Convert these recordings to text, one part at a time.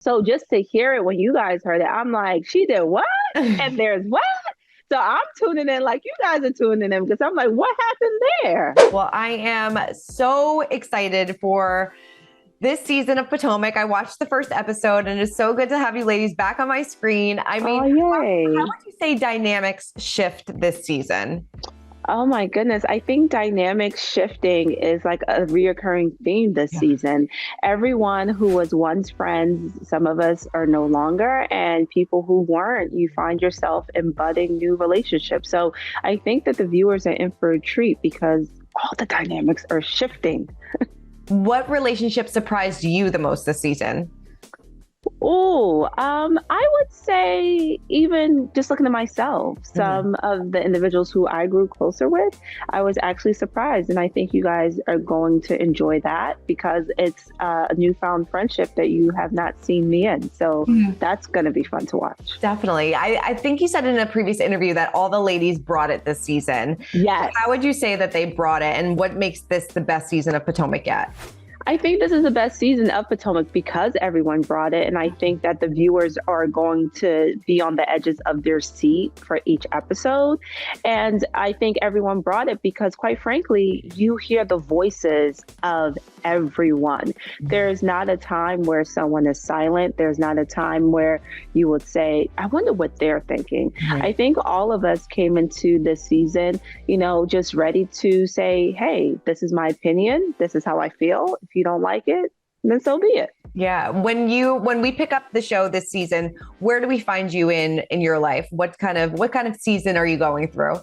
So just to hear it when you guys heard it, I'm like, she did what? And there's what? So I'm tuning in like you guys are tuning in because I'm like, what happened there? Well, I am so excited for this season of Potomac. I watched the first episode and it's so good to have you ladies back on my screen. I mean, Oh, how yay. would you say dynamics shift this season? Oh my goodness. I think dynamic shifting is like a reoccurring theme this Yeah. season. Everyone who was once friends, some of us are no longer, and people who weren't, you find yourself in budding new relationships. So I think that the viewers are in for a treat because all the dynamics are shifting. What relationship surprised you the most this season? Oh, I would say even just looking at myself, some of the individuals who I grew closer with, I was actually surprised. And I think you guys are going to enjoy that because it's a newfound friendship that you have not seen me in. So that's going to be fun to watch. Definitely. I think you said in a previous interview that all the ladies brought it this season. Yes. How would you say that they brought it and what makes this the best season of Potomac yet? I think this is the best season of Potomac because everyone brought it. And I think that the viewers are going to be on the edges of their seat for each episode. And I think everyone brought it because, quite frankly, you hear the voices of everyone. There's not a time where someone is silent. There's not a time where you would say, I wonder what they're thinking. I think all of us came into this season, just ready to say, hey, this is my opinion. This is how I feel. If you don't like it, then so be it. Yeah. When we pick up the show this season, where do we find you in your life? What kind of season are you going through?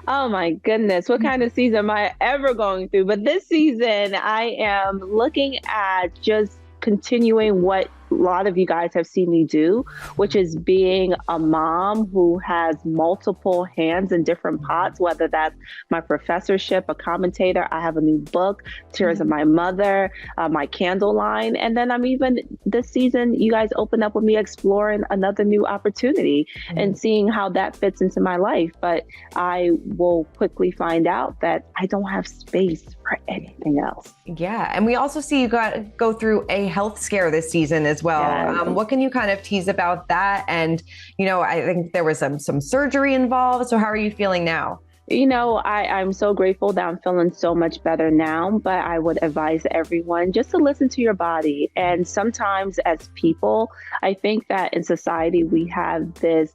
Oh my goodness. What kind of season am I ever going through? But this season, I am looking at just continuing what a lot of you guys have seen me do, which is being a mom who has multiple hands in different pots, whether that's my professorship, a commentator. I have a new book, Tears of My Mother, my candle line. And then I'm even this season, you guys open up with me exploring another new opportunity and seeing how that fits into my life. But I will quickly find out that I don't have space for anything else. Yeah. And we also see you go through a health scare this season as well. Yeah. What can you kind of tease about that? And, I think there was some surgery involved. So how are you feeling now? I'm so grateful that I'm feeling so much better now, but I would advise everyone just to listen to your body. And sometimes as people, I think that in society, we have this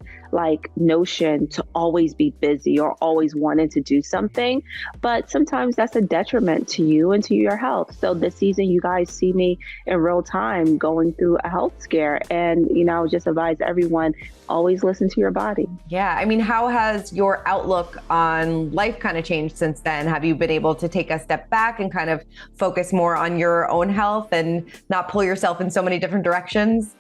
notion to always be busy or always wanting to do something, but sometimes that's a detriment to you and to your health. So this season, you guys see me in real time going through a health scare, and just advise everyone, always listen to your body. Yeah. I mean, how has your outlook on life kind of changed since then? Have you been able to take a step back and kind of focus more on your own health and not pull yourself in so many different directions?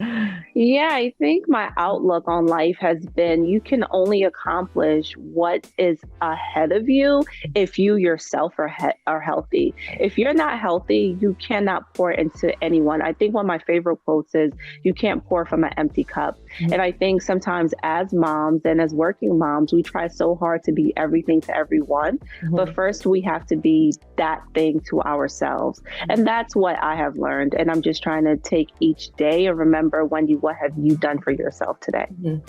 Yeah, I think my outlook on life has been you can only accomplish what is ahead of you if you yourself are healthy. If you're not healthy, you cannot pour into anyone. I think one of my favorite quotes is, you can't pour from an empty cup. And I think sometimes as moms and as working moms, we try so hard to be everything to everyone. But first we have to be that thing to ourselves. And that's what I have learned. And I'm just trying to take each day and remember, Wendy, what have you done for yourself today?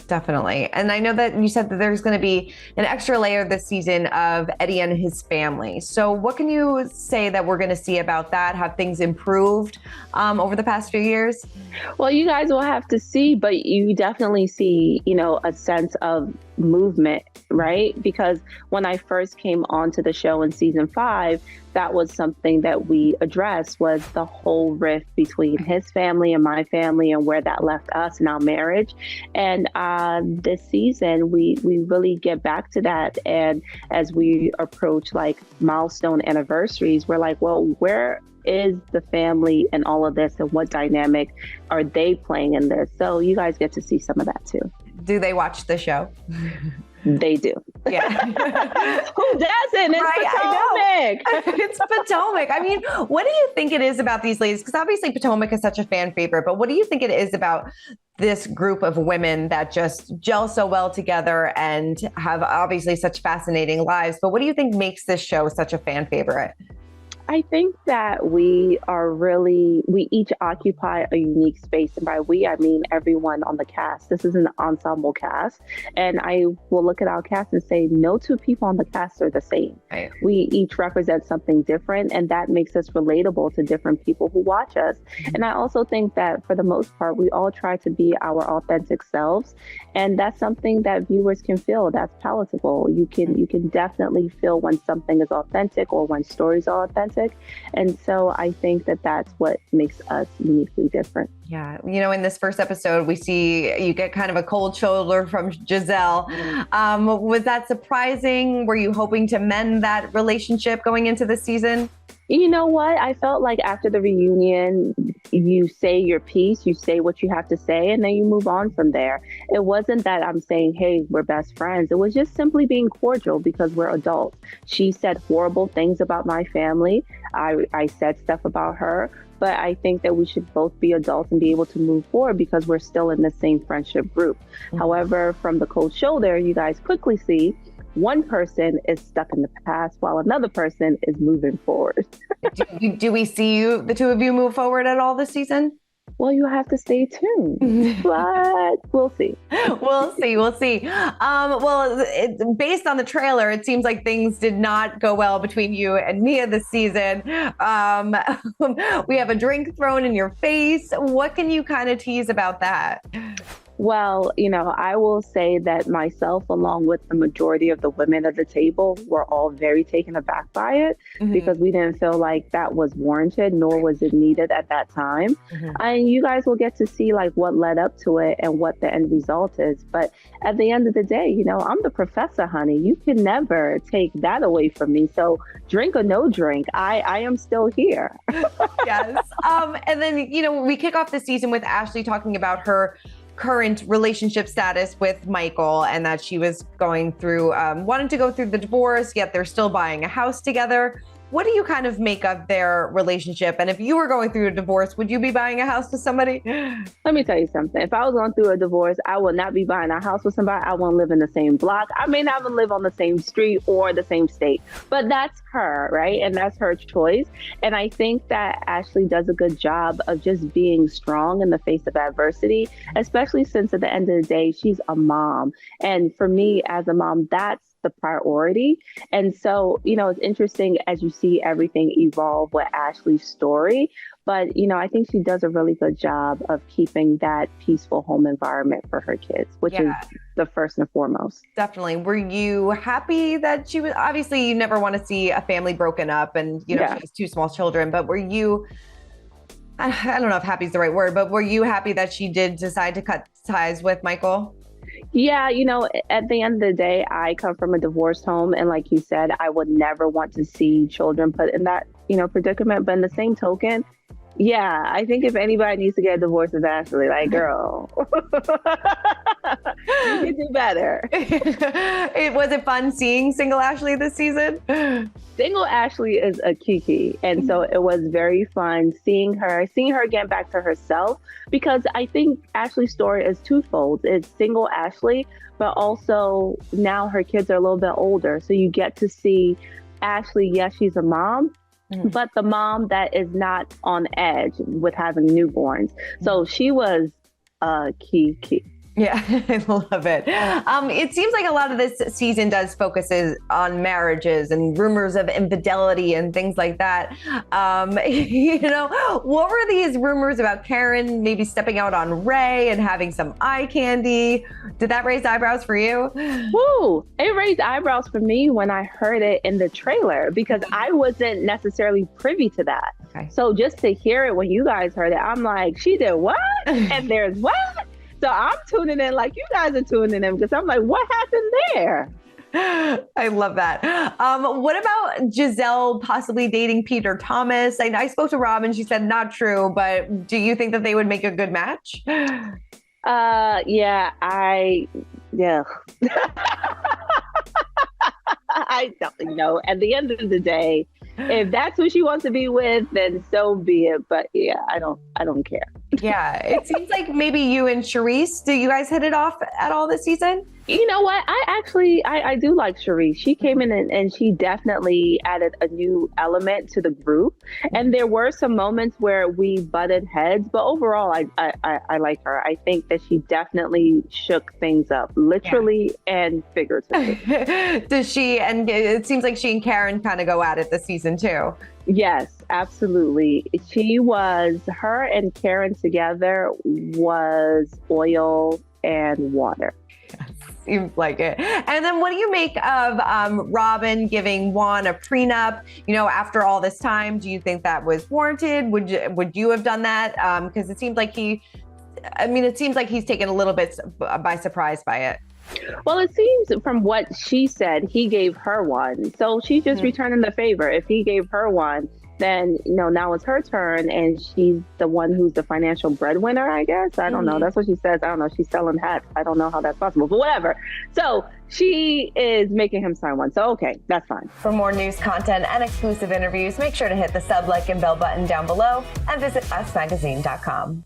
Definitely. And I know that you said that there's going to be an extra layer this season of Eddie and his family. So what can you say that we're going to see about that? Have things improved over the past few years? Well, you guys will have to see, but you definitely see, a sense of movement, right? Because when I first came onto the show in season 5, that was something that we addressed, was the whole rift between his family and my family and where that left us in our marriage. And this season, we really get back to that. And as we approach milestone anniversaries, we're like, well, where is the family and all of this, and what dynamic are they playing in this? So you guys get to see some of that too. Do they watch the show? They do. Yeah. Who doesn't? It's right, Potomac. It's Potomac. I mean, what do you think it is about these ladies? Because obviously Potomac is such a fan favorite, but what do you think it is about this group of women that just gel so well together and have obviously such fascinating lives? But what do you think makes this show such a fan favorite? I think that we each occupy a unique space. And by we, I mean everyone on the cast. This is an ensemble cast. And I will look at our cast and say, no two people on the cast are the same. Right. We each represent something different, and that makes us relatable to different people who watch us. Mm-hmm. And I also think that for the most part, we all try to be our authentic selves. And that's something that viewers can feel. That's palatable. You can definitely feel when something is authentic or when stories are authentic. And so I think that that's what makes us uniquely different. Yeah. In this first episode, we see you get kind of a cold shoulder from Gizelle. Was that surprising? Were you hoping to mend that relationship going into the season? You know what? I felt like after the reunion, you say your piece, you say what you have to say, and then you move on from there. It wasn't that I'm saying, hey, we're best friends. It was just simply being cordial because we're adults. She said horrible things about my family. I said stuff about her. But I think that we should both be adults and be able to move forward because we're still in the same friendship group. Mm-hmm. However, from the cold shoulder, you guys quickly see one person is stuck in the past while another person is moving forward. do we see the two of you move forward at all this season? Well, you have to stay tuned, but we'll see. We'll see. Based on the trailer, it seems like things did not go well between you and Mia this season. We have a drink thrown in your face. What can you kind of tease about that? Well, I will say that myself, along with the majority of the women at the table, were all very taken aback by it because we didn't feel like that was warranted, nor was it needed at that time. And you guys will get to see what led up to it and what the end result is. But at the end of the day, I'm the professor, honey. You can never take that away from me. So drink or no drink, I am still here. Yes. And then, we kick off the season with Ashely talking about her current relationship status with Michael and that she was wanting to go through the divorce, yet they're still buying a house together. What do you kind of make of their relationship? And if you were going through a divorce, would you be buying a house with somebody? Let me tell you something. If I was going through a divorce, I would not be buying a house with somebody. I won't live in the same block. I may not even live on the same street or the same state, but that's her, right? And that's her choice. And I think that Ashely does a good job of just being strong in the face of adversity, especially since at the end of the day, she's a mom. And for me as a mom, that's the priority. And so, it's interesting as you see everything evolve with Ashely's story. But, I think she does a really good job of keeping that peaceful home environment for her kids, which is the first and foremost. Definitely. Were you happy that she was, obviously you never want to see a family broken up and, she has two small children, but were you, I don't know if happy is the right word, but were you happy that she did decide to cut ties with Michael? Yeah, at the end of the day, I come from a divorced home. And like you said, I would never want to see children put in that, predicament. But in the same token, yeah, I think if anybody needs to get a divorce, it's Ashely. Like, girl, you can do better. Was it fun seeing single Ashely this season? Single Ashely is a kiki. And so it was very fun seeing her get back to herself, because I think Ashely's story is twofold. It's single Ashely, but also now her kids are a little bit older. So you get to see Ashely, yes, she's a mom, but the mom that is not on edge with having newborns. So she was a key. Yeah, I love it. It seems like a lot of this season does focuses on marriages and rumors of infidelity and things like that. What were these rumors about Karen maybe stepping out on Ray and having some eye candy? Did that raise eyebrows for you? Woo! It raised eyebrows for me when I heard it in the trailer, because I wasn't necessarily privy to that. Okay. So just to hear it when you guys heard it, I'm like, she did what? And there's what? So I'm tuning in like you guys are tuning in, because I'm like, what happened there? I love that. What about Gizelle possibly dating Peter Thomas? I spoke to Rob and she said not true, but do you think that they would make a good match? Yeah. I don't know. At the end of the day, if that's who she wants to be with, then so be it. But yeah, I don't care. Yeah, it seems like maybe you and Charisse, do you guys hit it off at all this season? You know what? I do like Cherie. She came in and she definitely added a new element to the group. And there were some moments where we butted heads, but overall, I like her. I think that she definitely shook things up, literally and figuratively. Does she? And it seems like she and Karen kind of go at it this season too. Yes, absolutely. Her and Karen together was oil and water. Seems like it. And then what do you make of Robin giving Juan a prenup, after all this time? Do you think that was warranted? Would you have done that? Because it seems like he's taken a little bit by surprise by it. Well, it seems from what she said, he gave her one. So she's just returning the favor. If he gave her one, then, now it's her turn and she's the one who's the financial breadwinner, I guess. I don't know. That's what she says. I don't know. She's selling hats. I don't know how that's possible, but whatever. So she is making him sign one. So, okay, that's fine. For more news, content, and exclusive interviews, make sure to hit the sub, like, and bell button down below and visit usmagazine.com.